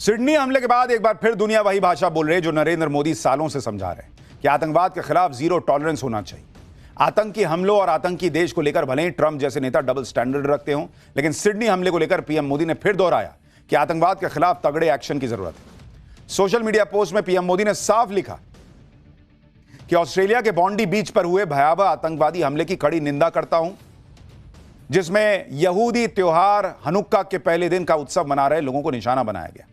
Sydney हमले के बाद एक बार फिर दुनिया वही भाषा बोल रही है जो नरेंद्र मोदी सालों से समझा रहे हैं कि आतंकवाद के खिलाफ जीरो टॉलरेंस होना चाहिए। आतंकी हमलों और आतंकी देश को लेकर भले ही ट्रंप जैसे नेता डबल स्टैंडर्ड रखते हों, लेकिन सिडनी हमले को लेकर पीएम मोदी ने फिर दोहराया कि आतंकवाद के खिलाफ तगड़े एक्शन की जरूरत है। सोशल मीडिया पोस्ट में पीएम मोदी ने साफ लिखा कि ऑस्ट्रेलिया के बॉन्डी बीच पर हुए भयावह आतंकवादी हमले की कड़ी निंदा करता हूं, जिसमें यहूदी त्योहार हनुक्का के पहले दिन का उत्सव मना रहे लोगों को निशाना बनाया गया।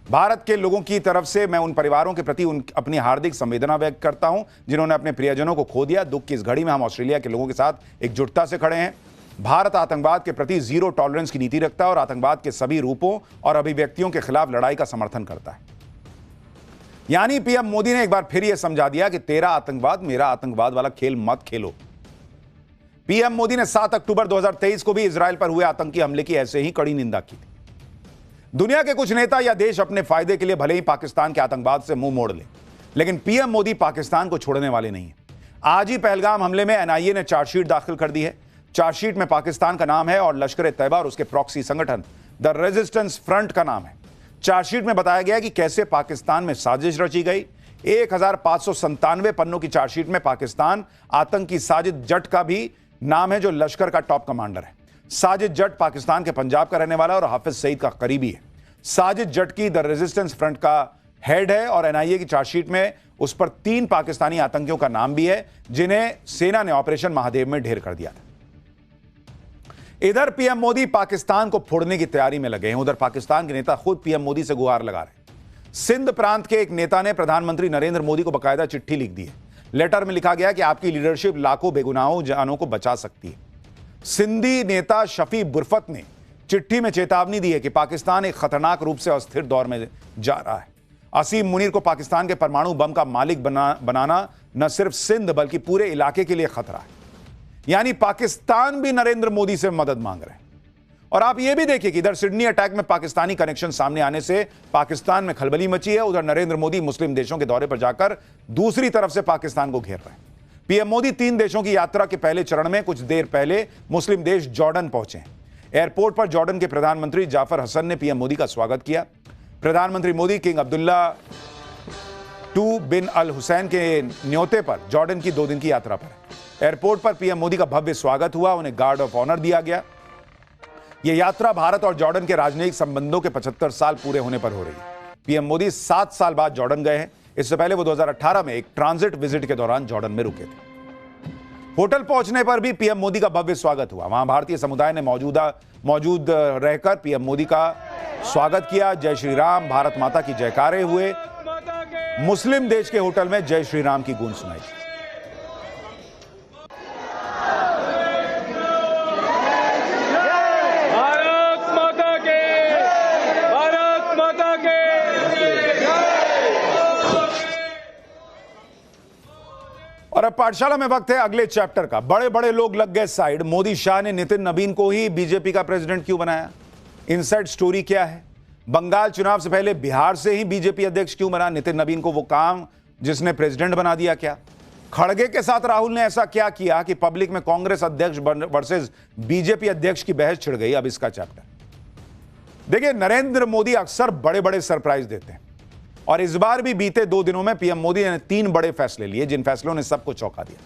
भारत के लोगों की तरफ से मैं उन परिवारों के प्रति अपनी हार्दिक संवेदना व्यक्त करता हूं जिन्होंने अपने प्रियजनों को खो दिया। दुख की इस घड़ी में हम ऑस्ट्रेलिया के लोगों के साथ एकजुटता से खड़े हैं। भारत आतंकवाद के प्रति जीरो टॉलरेंस की नीति रखता है और आतंकवाद के सभी रूपों और अभिव्यक्तियों के खिलाफ लड़ाई का समर्थन करता है। यानी पीएम मोदी ने एक बार फिर यह समझा दिया कि तेरा आतंकवाद मेरा आतंकवाद वाला खेल मत खेलो। पीएम मोदी ने 7 अक्टूबर 2023 को भी इजराइल पर हुए आतंकी हमले की ऐसे ही कड़ी निंदा की थी। दुनिया के कुछ नेता या देश अपने फायदे के लिए भले ही पाकिस्तान के आतंकवाद से मुंह मोड़ ले, लेकिन पीएम मोदी पाकिस्तान को छोड़ने वाले नहीं है। आज ही पहलगाम हमले में एनआईए ने चार्जशीट दाखिल कर दी है। चार्जशीट में पाकिस्तान का नाम है और लश्कर ए तैयबा और उसके प्रॉक्सी संगठन द रेजिस्टेंस फ्रंट का नाम है। चार्जशीट में बताया गया कि कैसे पाकिस्तान में साजिश रची गई। 1597 पन्नों की चार्जशीट में पाकिस्तान आतंकी साजिद जट का भी नाम है, जो लश्कर का टॉप कमांडर है। साजिद जट पाकिस्तान के पंजाब का रहने वाला और हाफिज सईद का करीबी है। साजिद जट की द रेजिस्टेंस फ्रंट का हेड है और एनआईए की चार्जशीट में उस पर 3 पाकिस्तानी आतंकियों का नाम भी है, जिन्हें सेना ने ऑपरेशन महादेव में ढेर कर दिया था। इधर पीएम मोदी पाकिस्तान को फोड़ने की तैयारी में लगे हैं, उधर पाकिस्तान के नेता खुद पीएम मोदी से गुहार लगा रहे हैं। सिंध प्रांत के एक नेता ने प्रधानमंत्री नरेंद्र मोदी को बकायदा चिट्ठी लिख दी है। लेटर में लिखा गया कि आपकी लीडरशिप लाखों बेगुनाहों जानों को बचा सकती है। सिंधी नेता शफी बुरफत ने चिट्ठी में चेतावनी दी है कि पाकिस्तान एक खतरनाक रूप से अस्थिर दौर में जा रहा है। असीम मुनीर को पाकिस्तान के परमाणु बम का मालिक बनाना न सिर्फ सिंध बल्कि पूरे इलाके के लिए खतरा है। यानी पाकिस्तान भी नरेंद्र मोदी से मदद मांग रहे हैं। और आप यह भी देखिए कि इधर सिडनी अटैक में पाकिस्तानी कनेक्शन सामने आने से पाकिस्तान में खलबली मची है, उधर नरेंद्र मोदी मुस्लिम देशों के दौरे पर जाकर दूसरी तरफ से पाकिस्तान को घेर रहे हैं। पीएम मोदी 3 देशों की यात्रा के पहले चरण में कुछ देर पहले मुस्लिम देश जॉर्डन पहुंचे हैं। एयरपोर्ट पर जॉर्डन के प्रधानमंत्री जाफर हसन ने पीएम मोदी का स्वागत किया। प्रधानमंत्री मोदी किंग अब्दुल्ला II बिन अल हुसैन के न्योते पर जॉर्डन की 2 दिन की यात्रा पर है। एयरपोर्ट पर पीएम मोदी का भव्य स्वागत हुआ, उन्हें गार्ड ऑफ ऑनर दिया गया। यह यात्रा भारत और जॉर्डन के राजनयिक संबंधों के 75 साल पूरे होने पर हो रही है। पीएम मोदी 7 साल बाद जॉर्डन गए हैं। इससे पहले वो 2018 में एक ट्रांजिट विजिट के दौरान जॉर्डन में रुके थे। होटल पहुंचने पर भी पीएम मोदी का भव्य स्वागत हुआ। वहां भारतीय समुदाय ने मौजूद रहकर पीएम मोदी का स्वागत किया। जय श्री राम, भारत माता की जयकारे हुए। मुस्लिम देश के होटल में जय श्री राम की गूंज सुनाई। और अब पाठशाला में वक्त है अगले चैप्टर का। बड़े बड़े लोग लग गए साइड। मोदी शाह ने नितिन नवीन को ही बीजेपी का प्रेसिडेंट क्यों बनाया? इनसाइड स्टोरी क्या है? बंगाल चुनाव से पहले बिहार से ही बीजेपी अध्यक्ष क्यों बना? नितिन नवीन को वो काम जिसने प्रेसिडेंट बना दिया क्या? खड़गे के साथ राहुल ने ऐसा क्या किया कि पब्लिक में कांग्रेस अध्यक्ष वर्सेस बीजेपी अध्यक्ष की बहस छिड़ गई? अब इसका चैप्टर देखिए। नरेंद्र मोदी अक्सर बड़े बड़े सरप्राइज देते हैं और इस बार भी बीते 2 दिनों में पीएम मोदी ने 3 बड़े फैसले लिए, जिन फैसलों ने सबको चौंका दिया।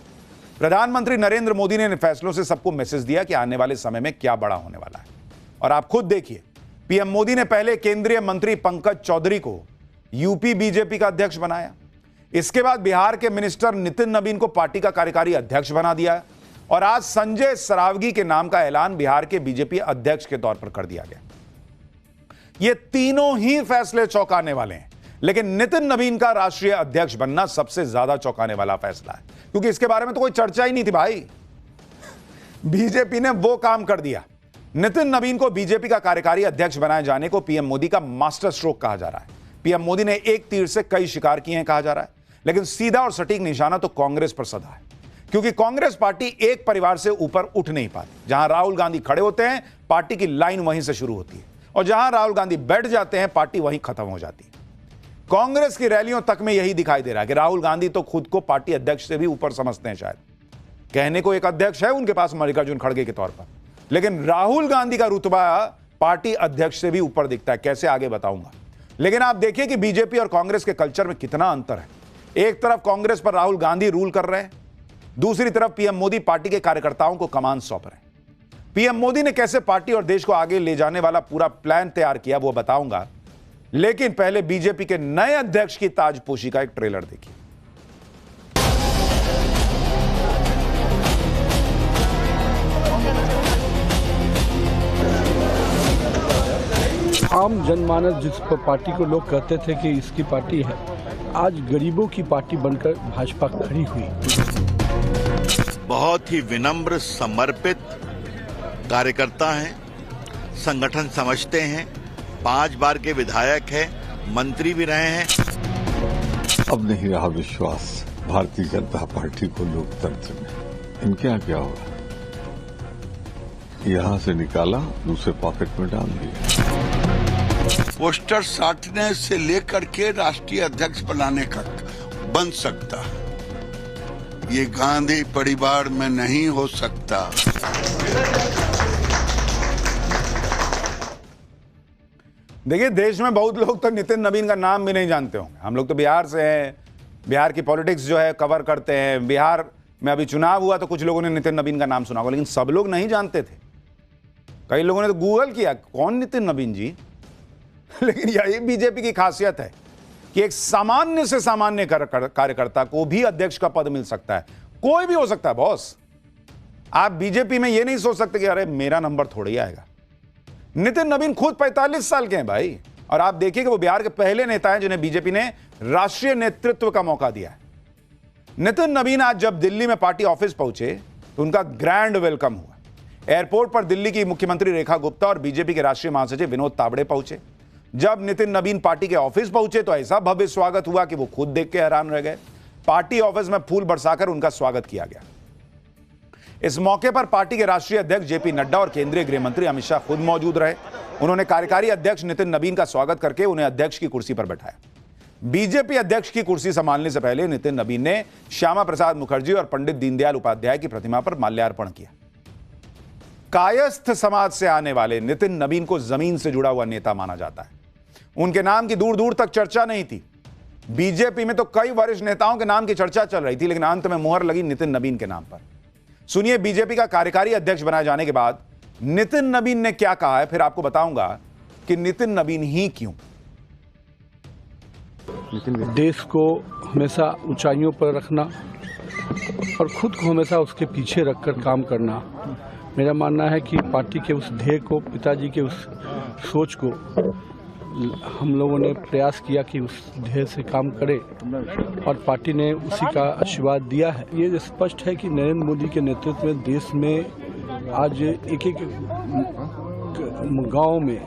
प्रधानमंत्री नरेंद्र मोदी ने इन फैसलों से सबको मैसेज दिया कि आने वाले समय में क्या बड़ा होने वाला है। और आप खुद देखिए, पीएम मोदी ने पहले केंद्रीय मंत्री पंकज चौधरी को यूपी बीजेपी का अध्यक्ष बनाया। इसके बाद बिहार के मिनिस्टर नितिन नवीन को पार्टी का कार्यकारी अध्यक्ष बना दिया और आज संजय सरावगी के नाम का ऐलान बिहार के बीजेपी अध्यक्ष के तौर पर कर दिया गया। ये तीनों ही फैसले चौंकाने वाले हैं, लेकिन नितिन नवीन का राष्ट्रीय अध्यक्ष बनना सबसे ज्यादा चौंकाने वाला फैसला है, क्योंकि इसके बारे में तो कोई चर्चा ही नहीं थी भाई। बीजेपी ने वो काम कर दिया। नितिन नवीन को बीजेपी का कार्यकारी अध्यक्ष बनाए जाने को पीएम मोदी का मास्टर स्ट्रोक कहा जा रहा है। पीएम मोदी ने एक तीर से कई शिकार किए हैं कहा जा रहा है, लेकिन सीधा और सटीक निशाना तो कांग्रेस पर सधा है, क्योंकि कांग्रेस पार्टी एक परिवार से ऊपर उठ नहीं पाती। जहां राहुल गांधी खड़े होते हैं, पार्टी की लाइन वहीं से शुरू होती है, और जहां राहुल गांधी बैठ जाते हैं, पार्टी वहीं खत्म हो जाती है। कांग्रेस की रैलियों तक में यही दिखाई दे रहा है कि राहुल गांधी तो खुद को पार्टी अध्यक्ष से भी ऊपर समझते हैं। शायद कहने को एक अध्यक्ष है उनके पास मल्लिकार्जुन खड़गे के तौर पर, लेकिन राहुल गांधी का रुतबा पार्टी अध्यक्ष से भी ऊपर दिखता है। कैसे, आगे बताऊंगा। लेकिन आप देखिए कि बीजेपी और कांग्रेस के कल्चर में कितना अंतर है। एक तरफ कांग्रेस पर राहुल गांधी रूल कर रहे हैं, दूसरी तरफ पीएम मोदी पार्टी के कार्यकर्ताओं को कमान सौंप रहे हैं। पीएम मोदी ने कैसे पार्टी और देश को आगे ले जाने वाला पूरा प्लान तैयार किया वो बताऊंगा, लेकिन पहले बीजेपी के नए अध्यक्ष की ताजपोशी का एक ट्रेलर देखिए। आम जनमानस जिस पर पार्टी को लोग कहते थे कि इसकी पार्टी है, आज गरीबों की पार्टी बनकर भाजपा खड़ी हुई। बहुत ही विनम्र, समर्पित कार्यकर्ता हैं, संगठन समझते हैं, 5 बार के विधायक हैं, मंत्री भी रहे हैं। अब नहीं रहा विश्वास भारतीय जनता पार्टी को लोकतंत्र में। इनके यहाँ क्या होगा? यहाँ से निकाला, दूसरे पॉकेट में डाल दिया। पोस्टर साटने से लेकर के राष्ट्रीय अध्यक्ष बनाने का बन सकता है, ये गांधी परिवार में नहीं हो सकता। देखिए, देश में बहुत लोग तो नितिन नवीन का नाम भी नहीं जानते होंगे। हम लोग तो बिहार से हैं, बिहार की पॉलिटिक्स जो है कवर करते हैं। बिहार में अभी चुनाव हुआ तो कुछ लोगों ने नितिन नवीन का नाम सुना होगा, लेकिन सब लोग नहीं जानते थे। कई लोगों ने तो गूगल किया, कौन नितिन नवीन जी। लेकिन यही बीजेपी की खासियत है कि एक सामान्य से सामान्य कार्यकर्ता को भी अध्यक्ष का पद मिल सकता है। कोई भी हो सकता है बॉस। आप बीजेपी में यह नहीं सोच सकते कि अरे मेरा नंबर थोड़ी आएगा। नितिन नवीन खुद 45 साल के हैं भाई, और आप देखिए कि वो बिहार के पहले नेता हैं जिन्हें बीजेपी ने राष्ट्रीय नेतृत्व का मौका दिया है। नितिन नवीन आज जब दिल्ली में पार्टी ऑफिस पहुंचे तो उनका ग्रैंड वेलकम हुआ। एयरपोर्ट पर दिल्ली की मुख्यमंत्री रेखा गुप्ता और बीजेपी के राष्ट्रीय महासचिव विनोद तावड़े पहुंचे। जब नितिन नवीन पार्टी के ऑफिस पहुंचे तो ऐसा भव्य स्वागत हुआ कि वो खुद देख के हैरान रह गए। पार्टी ऑफिस में फूल बरसाकर उनका स्वागत किया गया। इस मौके पर पार्टी के राष्ट्रीय अध्यक्ष जेपी नड्डा और केंद्रीय गृह मंत्री अमित शाह खुद मौजूद रहे। उन्होंने कार्यकारी अध्यक्ष नितिन नवीन का स्वागत करके उन्हें अध्यक्ष की कुर्सी पर बैठाया। बीजेपी अध्यक्ष की कुर्सी संभालने से पहले नितिन नवीन ने श्यामा प्रसाद मुखर्जी और पंडित दीनदयाल उपाध्याय की प्रतिमा पर माल्यार्पण किया। कायस्थ समाज से आने वाले नितिन नवीन को जमीन से जुड़ा हुआ नेता माना जाता है। उनके नाम की दूर दूर तक चर्चा नहीं थी। बीजेपी में तो कई वरिष्ठ नेताओं के नाम की चर्चा चल रही थी, लेकिन अंत में मुहर लगी नितिन नवीन के नाम पर। सुनिए बीजेपी का कार्यकारी अध्यक्ष बनाए जाने के बाद नितिन नवीन ने क्या कहा है, फिर आपको बताऊंगा कि नितिन नवीन ही क्यों। देश को हमेशा ऊंचाइयों पर रखना और खुद को हमेशा उसके पीछे रखकर काम करना, मेरा मानना है कि पार्टी के उस ध्येय को, पिताजी के उस सोच को हम लोगों ने प्रयास किया कि उस ध्येय से काम करें और पार्टी ने उसी का आशीर्वाद दिया है। ये स्पष्ट है कि नरेंद्र मोदी के नेतृत्व में देश में आज एक एक गांव में,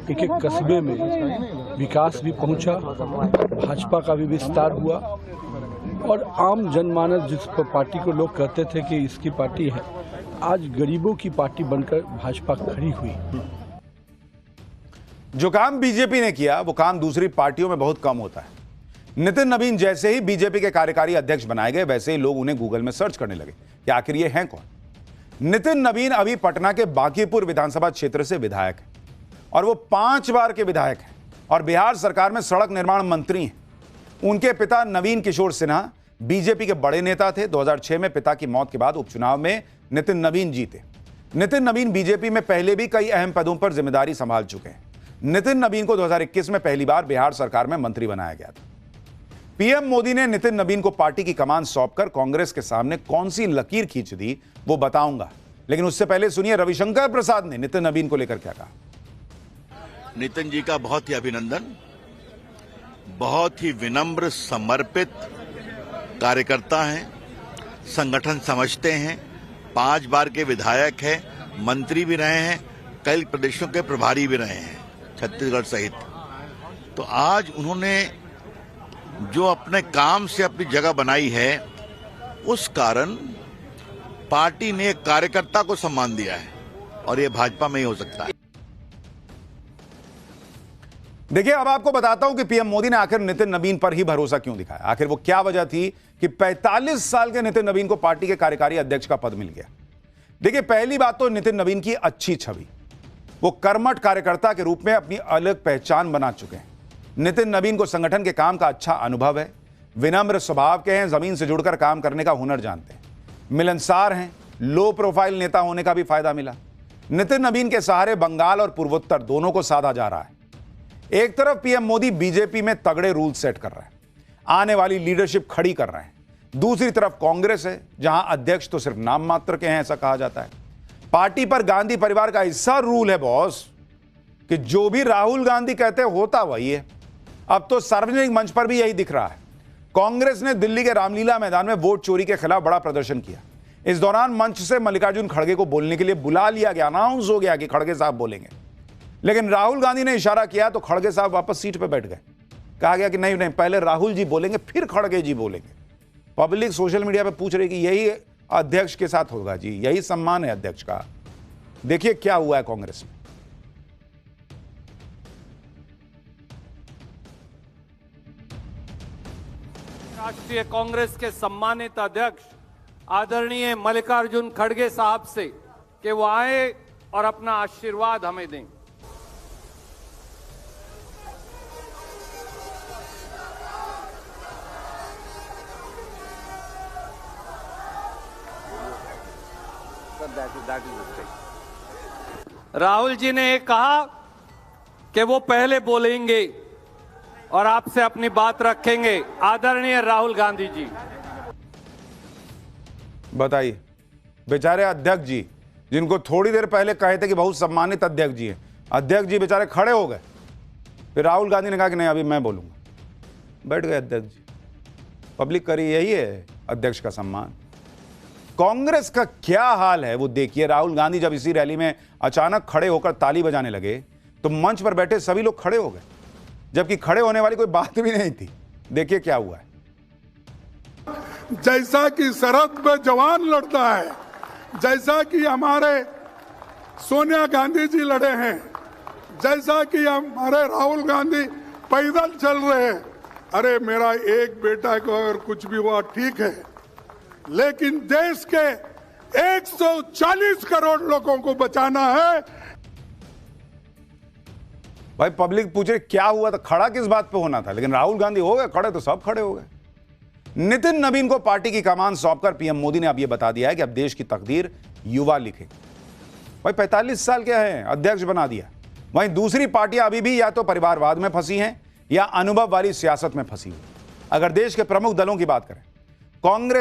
एक एक कस्बे में विकास भी पहुंचा, भाजपा का भी विस्तार हुआ और आम जनमानस जिस पर पार्टी को लोग कहते थे कि इसकी पार्टी है, आज गरीबों की पार्टी बनकर भाजपा खड़ी हुई। जो काम बीजेपी ने किया वो काम दूसरी पार्टियों में बहुत कम होता है। नितिन नवीन जैसे ही बीजेपी के कार्यकारी अध्यक्ष बनाए गए, वैसे ही लोग उन्हें गूगल में सर्च करने लगे कि आखिर ये हैं कौन। नितिन नवीन अभी पटना के बांकीपुर विधानसभा क्षेत्र से विधायक हैं और वो 5 बार के विधायक हैं और बिहार सरकार में सड़क निर्माण मंत्री हैं। उनके पिता नवीन किशोर सिन्हा बीजेपी के बड़े नेता थे। 2006 में पिता की मौत के बाद उपचुनाव में नितिन नवीन जीते। नितिन नवीन बीजेपी में पहले भी कई अहम पदों पर जिम्मेदारी संभाल चुके हैं। नितिन नवीन को 2021 में पहली बार बिहार सरकार में मंत्री बनाया गया था। पीएम मोदी ने नितिन नवीन को पार्टी की कमान सौंपकर कांग्रेस के सामने कौन सी लकीर खींच दी वो बताऊंगा, लेकिन उससे पहले सुनिए रविशंकर प्रसाद ने नितिन नवीन को लेकर क्या कहा। नितिन जी का बहुत ही अभिनंदन। बहुत ही विनम्र, समर्पित कार्यकर्ता हैं, संगठन समझते हैं, 5 बार के विधायक हैं, मंत्री भी रहे हैं, कई प्रदेशों के प्रभारी भी रहे हैं छत्तीसगढ़ सहित। तो आज उन्होंने जो अपने काम से अपनी जगह बनाई है, उस कारण पार्टी ने एक कार्यकर्ता को सम्मान दिया है और ये भाजपा में ही हो सकता है। देखिए, अब आपको बताता हूं कि पीएम मोदी ने आखिर नितिन नवीन पर ही भरोसा क्यों दिखाया। आखिर वो क्या वजह थी कि 45 साल के नितिन नवीन को पार्टी के कार्यकारी अध्यक्ष का पद मिल गया। देखिए, पहली बात तो नितिन नवीन की अच्छी छवि। वो कर्मठ कार्यकर्ता के रूप में अपनी अलग पहचान बना चुके हैं। नितिन नवीन को संगठन के काम का अच्छा अनुभव है, विनम्र स्वभाव के हैं, जमीन से जुड़कर काम करने का हुनर जानते हैं, मिलनसार हैं, लो प्रोफाइल नेता होने का भी फायदा मिला। नितिन नवीन के सहारे बंगाल और पूर्वोत्तर दोनों को साधा जा रहा है। एक तरफ पीएम मोदी बीजेपी में तगड़े रूल सेट कर रहे हैं, आने वाली लीडरशिप खड़ी कर रहे हैं। दूसरी तरफ कांग्रेस है, जहां अध्यक्ष तो सिर्फ नाम मात्र के हैं, ऐसा कहा जाता है। पार्टी पर गांधी परिवार का ऐसा रूल है बॉस कि जो भी राहुल गांधी कहते होता वही है। अब तो सार्वजनिक मंच पर भी यही दिख रहा है। कांग्रेस ने दिल्ली के रामलीला मैदान में वोट चोरी के खिलाफ बड़ा प्रदर्शन किया। इस दौरान मंच से मल्लिकार्जुन खड़गे को बोलने के लिए बुला लिया गया, अनाउंस हो गया कि खड़गे साहब बोलेंगे, लेकिन राहुल गांधी ने इशारा किया तो खड़गे साहब वापस सीट पर बैठ गए। कहा गया कि नहीं नहीं, पहले राहुल जी बोलेंगे फिर खड़गे जी बोलेंगे। पब्लिक सोशल मीडिया पे पूछ रही कि यही अध्यक्ष के साथ होगा जी, यही सम्मान है अध्यक्ष का। देखिए क्या हुआ है कांग्रेस में। राष्ट्रीय कांग्रेस के सम्मानित अध्यक्ष आदरणीय मल्लिकार्जुन खड़गे साहब से कि वो आए और अपना आशीर्वाद हमें दें। राहुल जी ने कहा कि वो पहले बोलेंगे और आपसे अपनी बात रखेंगे। आदरणीय राहुल गांधी जी। बताइए, बेचारे अध्यक्ष जी जिनको थोड़ी देर पहले कहे थे कि बहुत सम्मानित अध्यक्ष जी हैं, अध्यक्ष जी बेचारे खड़े हो गए। फिर राहुल गांधी ने कहा कि नहीं अभी मैं बोलूंगा, बैठ गए अध्यक्ष जी। पब्लिक करी यही है अध्यक्ष का सम्मान। कांग्रेस का क्या हाल है वो देखिए। राहुल गांधी जब इसी रैली में अचानक खड़े होकर ताली बजाने लगे तो मंच पर बैठे सभी लोग खड़े हो गए, जबकि खड़े होने वाली कोई बात भी नहीं थी। देखिए क्या हुआ है। जैसा कि सरहद पे जवान लड़ता है, जैसा कि हमारे सोनिया गांधी जी लड़े हैं, जैसा कि हमारे राहुल गांधी पैदल चल रहे हैं। अरे मेरा एक बेटा को अगर कुछ भी हुआ ठीक है, लेकिन देश के 140 करोड़ लोगों को बचाना है। भाई पब्लिक पूछ रही क्या हुआ था, खड़ा किस बात पे होना था, लेकिन राहुल गांधी हो गए खड़े तो सब खड़े हो गए। नितिन नवीन को पार्टी की कमान सौंपकर पीएम मोदी ने अब यह बता दिया है कि अब देश की तकदीर युवा लिखेंगे। भाई 45 साल के हैं, अध्यक्ष बना दिया। वहीं दूसरी पार्टियां अभी भी या तो परिवारवाद में फंसी हैं या अनुभव वाली सियासत में फंसी हुई। अगर देश के प्रमुख दलों की बात करें, कांग्रेस